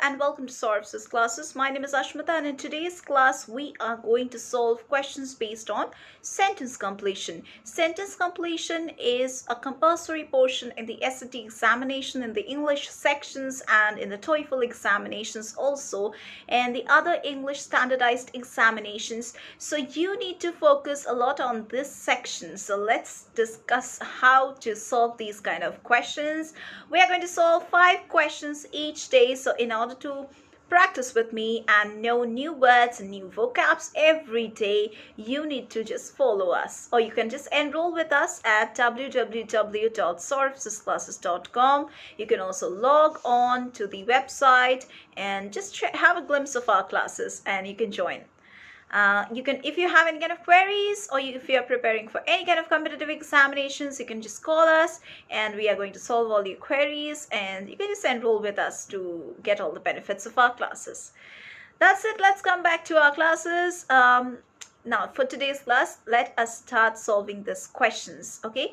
and welcome to Saurabh's classes. My name is Ashmita and in today's class we are going to solve questions based on sentence completion. Sentence completion is a compulsory portion in the SAT examination, in the English sections and in the TOEFL examinations also, and the other English standardized examinations. So you need to focus a lot on this section. So let's discuss how to solve these kind of questions. We are going to solve 5 questions each day. So in order to practice with me and know new words and new vocabs every day, you need to just follow us, or you can just enroll with us at www.saurabhsclasses.com. You can also log on to the website and just have a glimpse of our classes and you can join. You can, if you have any kind of queries or if you are preparing for any kind of competitive examinations, you can just call us and we are going to solve all your queries, and you can just enroll with us to get all the benefits of our classes. That's it. Let's come back to our classes. Now for today's class, let us start solving these questions. Okay,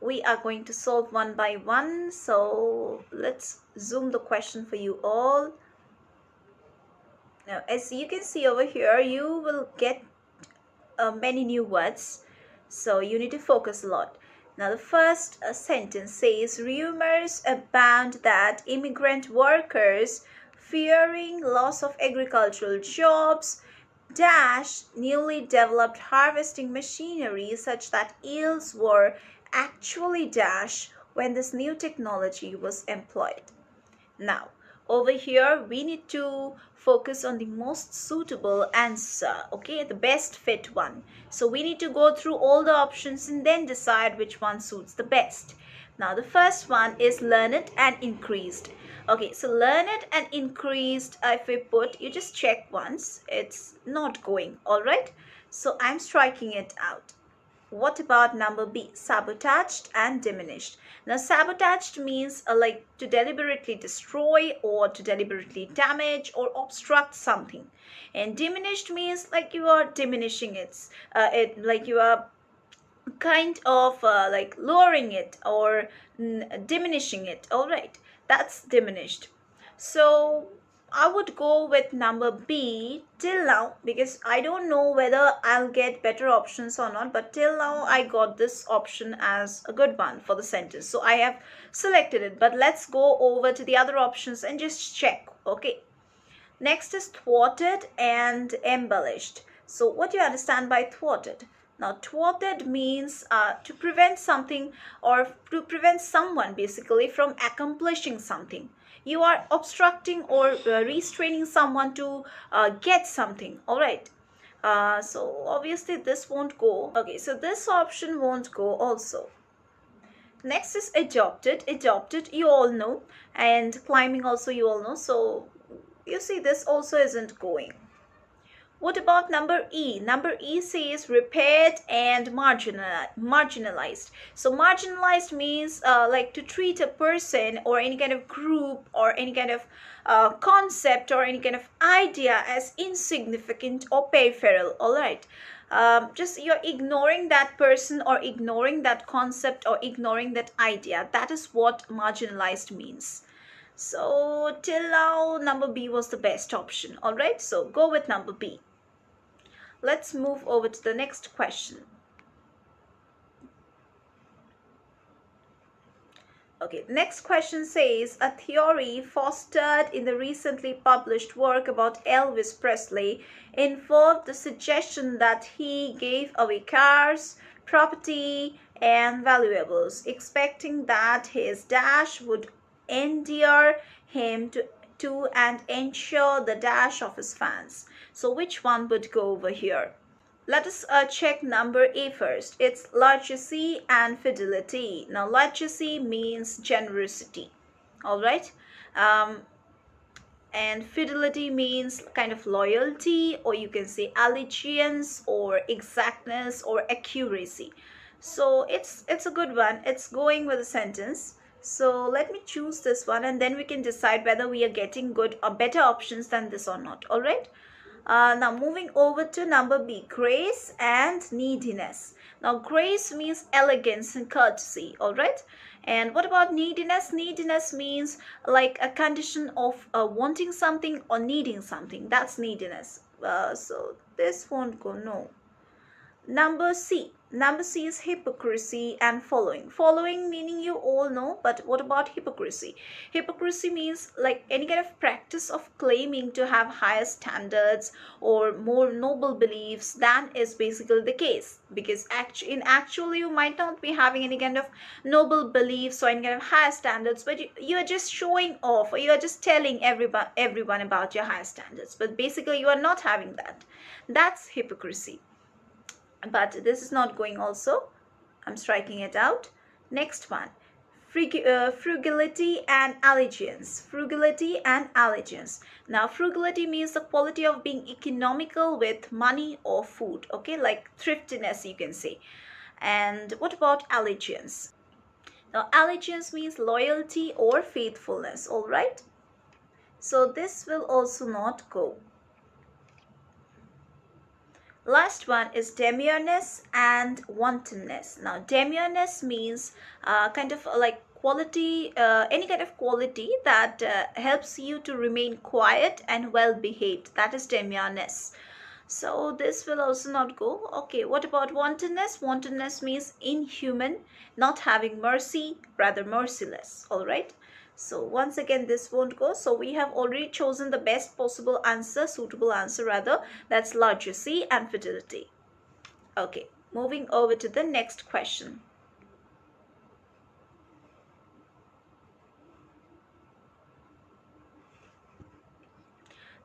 we are going to solve one by one. So let's zoom the question for you all. Now, as you can see over here, you will get many new words, so you need to focus a lot. Now, the first sentence says, rumors abound that immigrant workers, fearing loss of agricultural jobs, dash newly developed harvesting machinery such that yields were actually dash when this new technology was employed. Now, over here, we need to focus on the most suitable answer, okay, the best fit one. So we need to go through all the options and then decide which one suits the best. Now, the first one is learned and increased. Okay, so learned and increased, if we put, you just check once, it's not going, all right? So I'm striking it out. What about number B, sabotaged and diminished? Now, sabotaged means like to deliberately destroy or to deliberately damage or obstruct something. And diminished means like you are diminishing it like you are kind of like lowering it or diminishing it. All right, that's diminished. So I would go with number B till now, because I don't know whether I'll get better options or not, but till now I got this option as a good one for the sentence. So I have selected it, but let's go over to the other options and just check. Okay. Next is thwarted and embellished. So what do you understand by thwarted? Now, thwarted means to prevent something or to prevent someone basically from accomplishing something. You are obstructing or restraining someone to get something. All right. So obviously this won't go. Okay, so this option won't go also. Next is adopted. Adopted, you all know, and climbing also you all know. So you see this also isn't going. What about number E? Number E says repaired and marginalized. So marginalized means like to treat a person or any kind of group or any kind of concept or any kind of idea as insignificant or peripheral. All right. Just you're ignoring that person or ignoring that concept or ignoring that idea. That is what marginalized means. So till now, number B was the best option. All right, so go with number B. Let's move over to the next question. Okay, next question says, a theory fostered in the recently published work about Elvis Presley involved the suggestion that he gave away cars, property, and valuables, expecting that his dash would endear him to and ensure the dash of his fans. So which one would go over here? Let us check number A first. It's largesse and fidelity. Now, largesse means generosity. All right. And fidelity means kind of loyalty, or you can say allegiance or exactness or accuracy. So it's a good one. It's going with a sentence. So let me choose this one and then we can decide whether we are getting good or better options than this or not. All right. Now moving over to number B, grace and neediness. Now grace means elegance and courtesy. All right. And what about neediness? Neediness means like a condition of wanting something or needing something. That's neediness. So this won't go, no. Number C. Number C is hypocrisy and following. Following meaning you all know, but what about hypocrisy? Hypocrisy means like any kind of practice of claiming to have higher standards or more noble beliefs than is basically the case. Because in actually you might not be having any kind of noble beliefs or any kind of higher standards, but you are just showing off, or you are just telling everyone about your higher standards. But basically you are not having that. That's hypocrisy. But this is not going also. I'm striking it out. Next one. Frugality and allegiance. Frugality and allegiance. Now frugality means the quality of being economical with money or food. Okay, like thriftiness you can say. And what about allegiance? Now allegiance means loyalty or faithfulness. All right. So this will also not go. Last one is demureness and wantonness. Now demureness means kind of like quality, any kind of quality that helps you to remain quiet and well behaved. That is demureness. So this will also not go. Okay, what about wantonness? Wantonness means inhuman, not having mercy, rather merciless. All right. So once again this won't go. So we have already chosen the best possible answer, suitable answer rather. That's largesse and fidelity. Okay, moving over to the next question.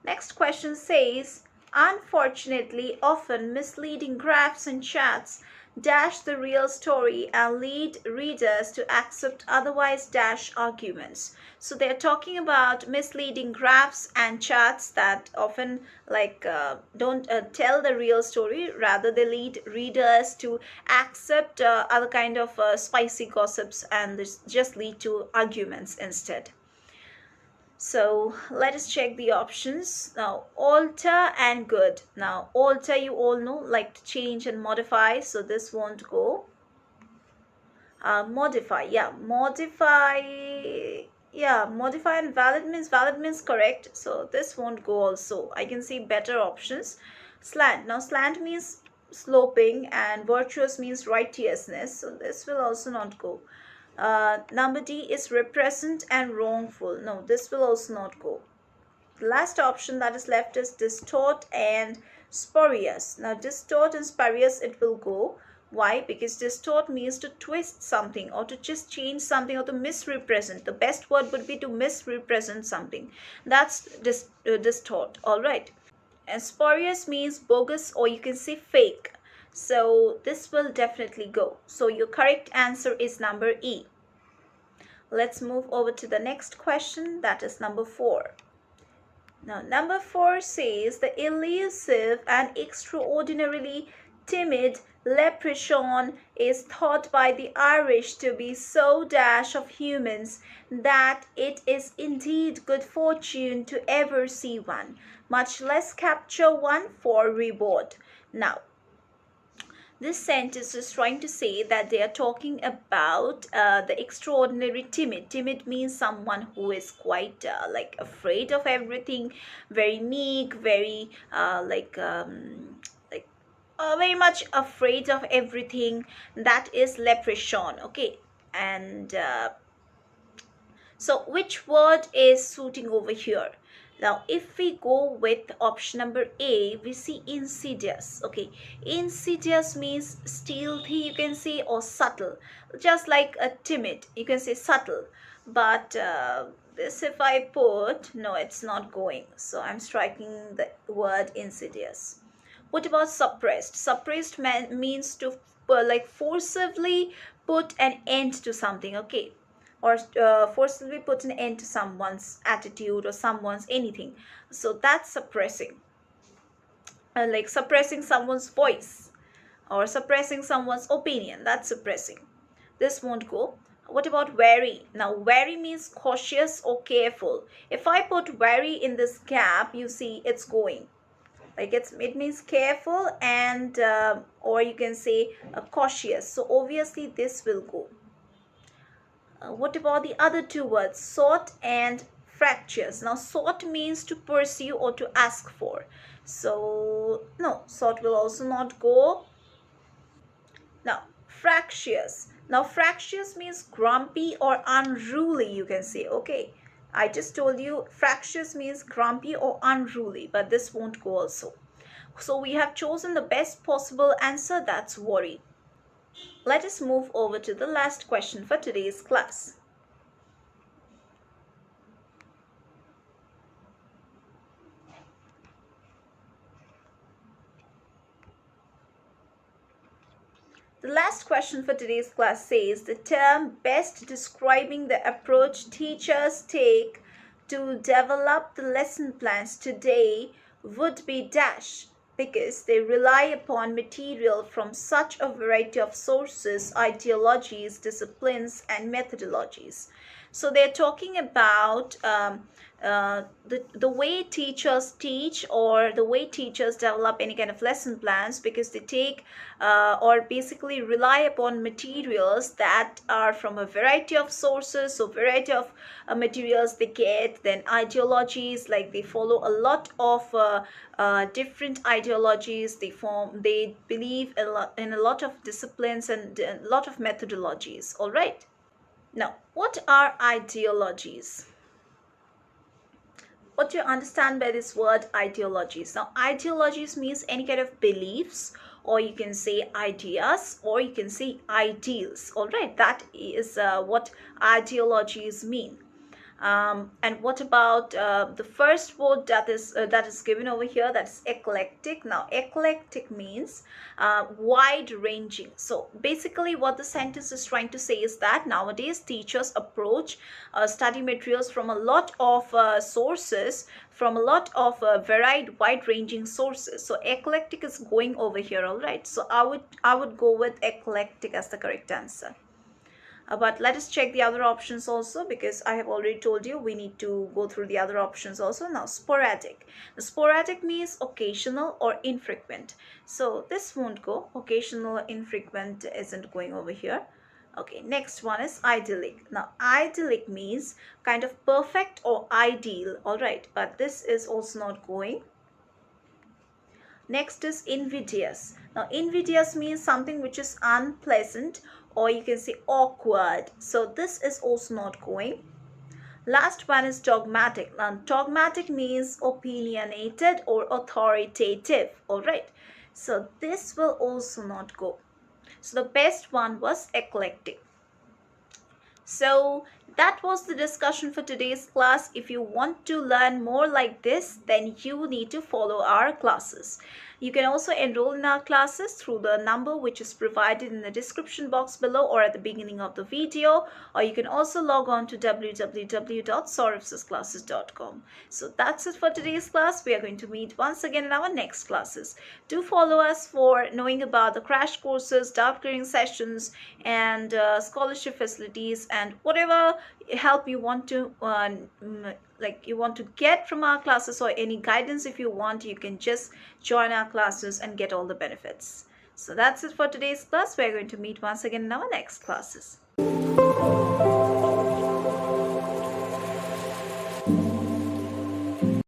Next question says, unfortunately, often misleading graphs and charts dash the real story and lead readers to accept otherwise dash arguments. So they're talking about misleading graphs and charts that often like don't tell the real story, rather they lead readers to accept other kind of spicy gossips, and this just lead to arguments instead. So let us check the options. Now alter and good. Now alter you all know, like to change and modify, so this won't go. Modify, yeah, modify and valid means correct, so this won't go also. I can see better options. Slant. Now slant means sloping and virtuous means righteousness, so this will also not go. Number D is represent and wrongful. No, this will also not go. The last option that is left is distort and spurious. Now distort and spurious it will go. Why? Because distort means to twist something or to just change something or to misrepresent. The best word would be to misrepresent something. That's distort. All right. And spurious means bogus, or you can say fake. So this will definitely go. So your correct answer is number E. Let's move over to the next question, that is number 4. Now number 4 says the elusive and extraordinarily timid leprechaun is thought by the Irish to be so dash of humans that it is indeed good fortune to ever see one, much less capture one for reward. Now this sentence is trying to say that they are talking about the extraordinary timid. Timid means someone who is quite like afraid of everything, very meek, very very much afraid of everything. That is leprechaun. Okay, and so which word is suiting over here? Now if we go with option number A, we see insidious. Okay, insidious means stealthy you can say, or subtle, just like a timid you can say subtle. But this if I put, no, it's not going, so I'm striking the word insidious. What about suppressed? Suppressed means to like forcibly put an end to something. Okay, or forcibly put an end to someone's attitude or someone's anything. So that's suppressing. Like suppressing someone's voice or suppressing someone's opinion, that's suppressing. This won't go. What about wary? Now wary means cautious or careful. If I put wary in this gap, you see it's going. Like it means careful and or you can say cautious. So obviously this will go. What about the other two words, sought and fractious? Now, sought means to pursue or to ask for. So, no, sought will also not go. Now, fractious. Now, fractious means grumpy or unruly, you can say. Okay, I just told you fractious means grumpy or unruly, but this won't go also. So, we have chosen the best possible answer, that's worry. Let us move over to the last question for today's class. The last question for today's class says the term best describing the approach teachers take to develop the lesson plans today would be dash, because they rely upon material from such a variety of sources, ideologies, disciplines, and methodologies. So they're talking about the way teachers teach, or the way teachers develop any kind of lesson plans, because they take or basically rely upon materials that are from a variety of sources. So variety of materials they get, then ideologies, like they follow a lot of different ideologies, they believe in a lot of disciplines and a lot of methodologies. All right, now what are ideologies? What do you understand by this word ideologies? Now, ideologies means any kind of beliefs, or you can say ideas, or you can say ideals. All right, that is what ideologies mean. And what about the first word that is given over here? That's eclectic. Now, eclectic means wide ranging. So basically what the sentence is trying to say is that nowadays teachers approach study materials from a lot of sources, from a lot of varied wide ranging sources. So eclectic is going over here. All right, so I would go with eclectic as the correct answer. But let us check the other options also, because I have already told you we need to go through the other options also. Now, sporadic. The sporadic means occasional or infrequent. So this won't go. Occasional or infrequent isn't going over here. Okay, next one is idyllic. Now, idyllic means kind of perfect or ideal. All right, but this is also not going. Next is invidious. Now, invidious means something which is unpleasant, or you can say awkward. So this is also not going. Last one is dogmatic. Now, dogmatic means opinionated or authoritative. All right. So this will also not go. So the best one was eclectic. So that was the discussion for today's class. If you want to learn more like this, then you need to follow our classes. You can also enroll in our classes through the number which is provided in the description box below or at the beginning of the video, or you can also log on to www.saurabhsclasses.com. So that's it for today's class. We are going to meet once again in our next classes. Do follow us for knowing about the crash courses, doubt clearing sessions, and scholarship facilities, and whatever help you want to get from our classes, or any guidance if you want, you can just join our classes and get all the benefits. So that's it for today's class. We're going to meet once again in our next classes.